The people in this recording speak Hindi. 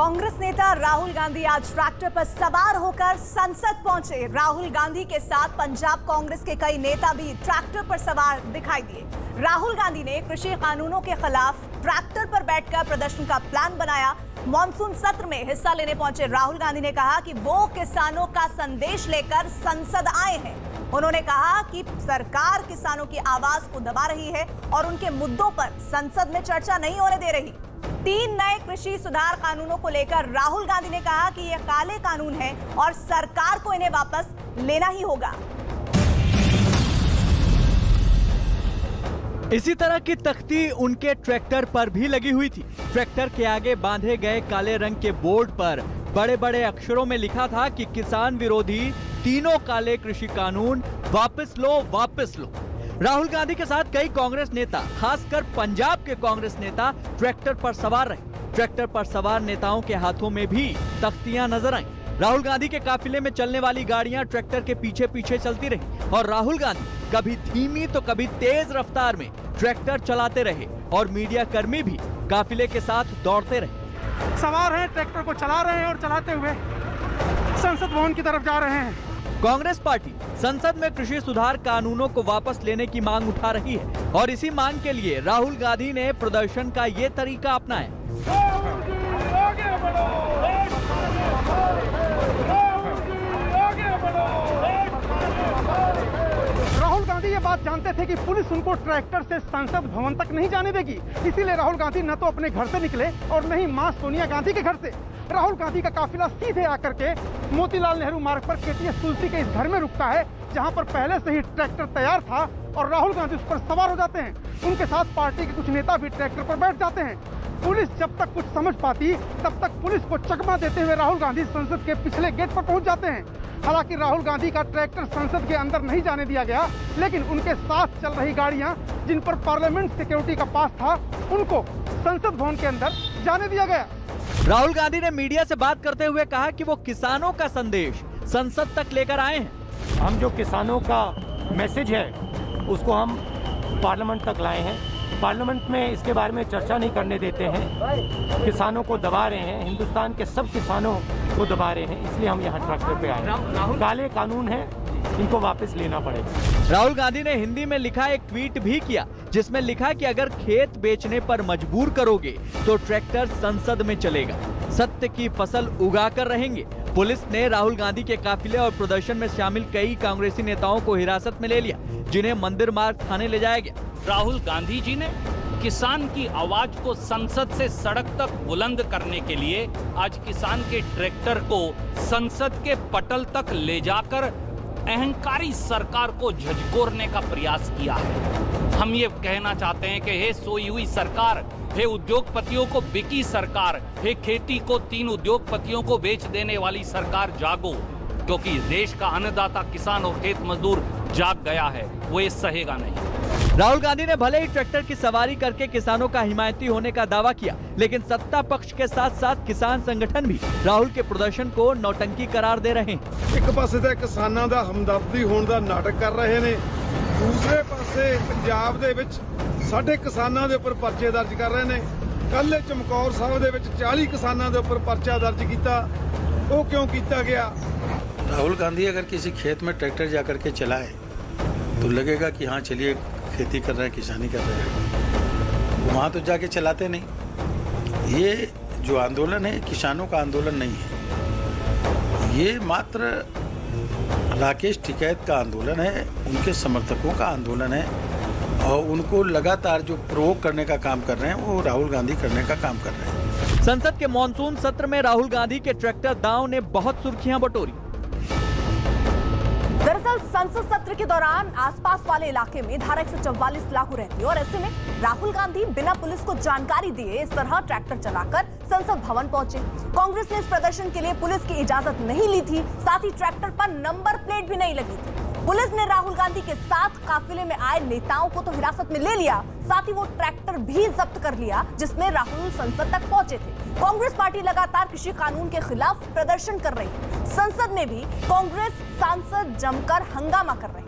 कांग्रेस नेता राहुल गांधी आज ट्रैक्टर पर सवार होकर संसद पहुंचे। राहुल गांधी के साथ पंजाब कांग्रेस के कई नेता भी ट्रैक्टर पर सवार दिखाई दिए। राहुल गांधी ने कृषि कानूनों के खिलाफ ट्रैक्टर पर बैठकर प्रदर्शन का प्लान बनाया। मॉनसून सत्र में हिस्सा लेने पहुंचे राहुल गांधी ने कहा कि वो किसानों का संदेश लेकर संसद आए हैं। उन्होंने कहा कि सरकार किसानों की आवाज को दबा रही है और उनके मुद्दों पर संसद में चर्चा नहीं होने दे रही। 3 नए कृषि सुधार कानूनों को लेकर राहुल गांधी ने कहा कि ये काले कानून हैं और सरकार को इन्हें वापस लेना ही होगा। इसी तरह की तख्ती उनके ट्रैक्टर पर भी लगी हुई थी। ट्रैक्टर के आगे बांधे गए काले रंग के बोर्ड पर बड़े बड़े अक्षरों में लिखा था कि किसान विरोधी तीनों काले कृषि कानून वापस लो, वापस लो। राहुल गांधी के साथ कई कांग्रेस नेता, खासकर पंजाब के कांग्रेस नेता ट्रैक्टर पर सवार रहे। ट्रैक्टर पर सवार नेताओं के हाथों में भी तख्तियां नजर आईं। राहुल गांधी के काफिले में चलने वाली गाड़ियां ट्रैक्टर के पीछे पीछे चलती रही और राहुल गांधी कभी धीमी तो कभी तेज रफ्तार में ट्रैक्टर चलाते रहे और मीडिया कर्मी भी काफिले के साथ दौड़ते रहे। सवार हैं, ट्रैक्टर को चला रहे हैं और चलाते हुए संसद भवन की तरफ जा रहे हैं। कांग्रेस पार्टी संसद में कृषि सुधार कानूनों को वापस लेने की मांग उठा रही है और इसी मांग के लिए राहुल गांधी ने प्रदर्शन का ये तरीका अपनाया। राहुल गांधी ये बात जानते थे कि पुलिस उनको ट्रैक्टर से संसद भवन तक नहीं जाने देगी, इसीलिए राहुल गांधी न तो अपने घर से निकले और न ही मां सोनिया गांधी के घर से। राहुल गांधी का काफिला सीधे आकर के मोतीलाल नेहरू मार्ग पर केटीएस तुलसी के इस घर में रुकता है, जहां पर पहले से ही ट्रैक्टर तैयार था और राहुल गांधी उस पर सवार हो जाते हैं। उनके साथ पार्टी के कुछ नेता भी ट्रैक्टर पर बैठ जाते हैं। पुलिस जब तक कुछ समझ पाती तब तक पुलिस को चकमा देते हुए राहुल गांधी संसद के पिछले गेट पर पहुंच जाते हैं। हालांकि राहुल गांधी का ट्रैक्टर संसद के अंदर नहीं जाने दिया गया, लेकिन उनके साथ चल रही गाड़ियां जिन पर पार्लियामेंट सिक्योरिटी का पास था, उनको संसद भवन के अंदर जाने दिया गया। राहुल गांधी ने मीडिया से बात करते हुए कहा कि वो किसानों का संदेश संसद तक लेकर आए हैं। हम जो किसानों का मैसेज है उसको हम पार्लियामेंट तक लाए हैं। पार्लियामेंट में इसके बारे में चर्चा नहीं करने देते हैं, किसानों को दबा रहे हैं, हिंदुस्तान के सब किसानों को दबा रहे हैं, इसलिए हम यहाँ ट्रैक्टर पे आए। काले कानून हैं, इनको वापस लेना पड़ेगा। राहुल गांधी ने हिंदी में लिखा एक ट्वीट भी किया, जिसमें लिखा कि अगर खेत बेचने पर मजबूर करोगे तो ट्रैक्टर संसद में चलेगा, सत्य की फसल उगा कर रहेंगे। पुलिस ने राहुल गांधी के काफिले और प्रदर्शन में शामिल कई कांग्रेसी नेताओं को हिरासत में ले लिया, जिन्हें मंदिर मार्ग थाने ले जाया गया। राहुल गांधी जी ने किसान की आवाज को संसद से सड़क तक बुलंद करने के लिए आज किसान के ट्रैक्टर को संसद के पटल तक ले जाकर अहंकारी सरकार को झकझोरने का प्रयास किया है। हम ये कहना चाहते हैं कि हे सोई हुई सरकार, हे उद्योगपतियों को बिकी सरकार, हे खेती को 3 उद्योगपतियों को बेच देने वाली सरकार, जागो, क्योंकि देश का अन्नदाता किसान और खेत मजदूर जाग गया है, वो ये सहेगा नहीं। राहुल गांधी ने भले ही ट्रैक्टर की सवारी करके किसानों का हिमायती होने का दावा किया, लेकिन सत्ता पक्ष के साथ साथ किसान संगठन भी राहुल के प्रदर्शन को नौटंकी करार दे रहे हैं। एक पासे तो किसानों का हमदर्दी होने का नाटक कर रहे हैं, दूसरे पासे पंजाब दे विच साडे किसानों के उपर परचे दर्ज कर रहे हैं। कल चमकौर साहब दे विच 40 किसानों के उपर परचा दर्ज किया, वो क्यों किया गया? राहुल गांधी अगर किसी खेत में ट्रैक्टर जाकर के चलाए तो लगेगा कि हाँ चलिए खेती कर रहे हैं, किसानी कर रहे हैं, वहाँ तो जाके चलाते नहीं। ये जो आंदोलन है किसानों का आंदोलन नहीं है, ये मात्र राकेश टिकैत का आंदोलन है, उनके समर्थकों का आंदोलन है और उनको लगातार जो प्रोवोक करने का काम कर रहे हैं वो राहुल गांधी करने का काम कर रहे हैं। संसद के मॉनसून सत्र में राहुल गांधी के ट्रैक्टर दांव ने बहुत सुर्खियां बटोरी। दरअसल संसद सत्र के दौरान आसपास वाले इलाके में धारा 144 लागू रहती है और ऐसे में राहुल गांधी बिना पुलिस को जानकारी दिए इस तरह ट्रैक्टर चलाकर संसद भवन पहुंचे। कांग्रेस ने इस प्रदर्शन के लिए पुलिस की इजाजत नहीं ली थी, साथ ही ट्रैक्टर पर नंबर प्लेट भी नहीं लगी थी। पुलिस ने राहुल गांधी के साथ काफिले में आए नेताओं को तो हिरासत में ले लिया, साथ ही वो ट्रैक्टर भी जब्त कर लिया जिसमें राहुल संसद तक पहुंचे थे। कांग्रेस पार्टी लगातार कृषि कानून के खिलाफ प्रदर्शन कर रही है। संसद में भी कांग्रेस सांसद जमकर हंगामा कर रहे हैं।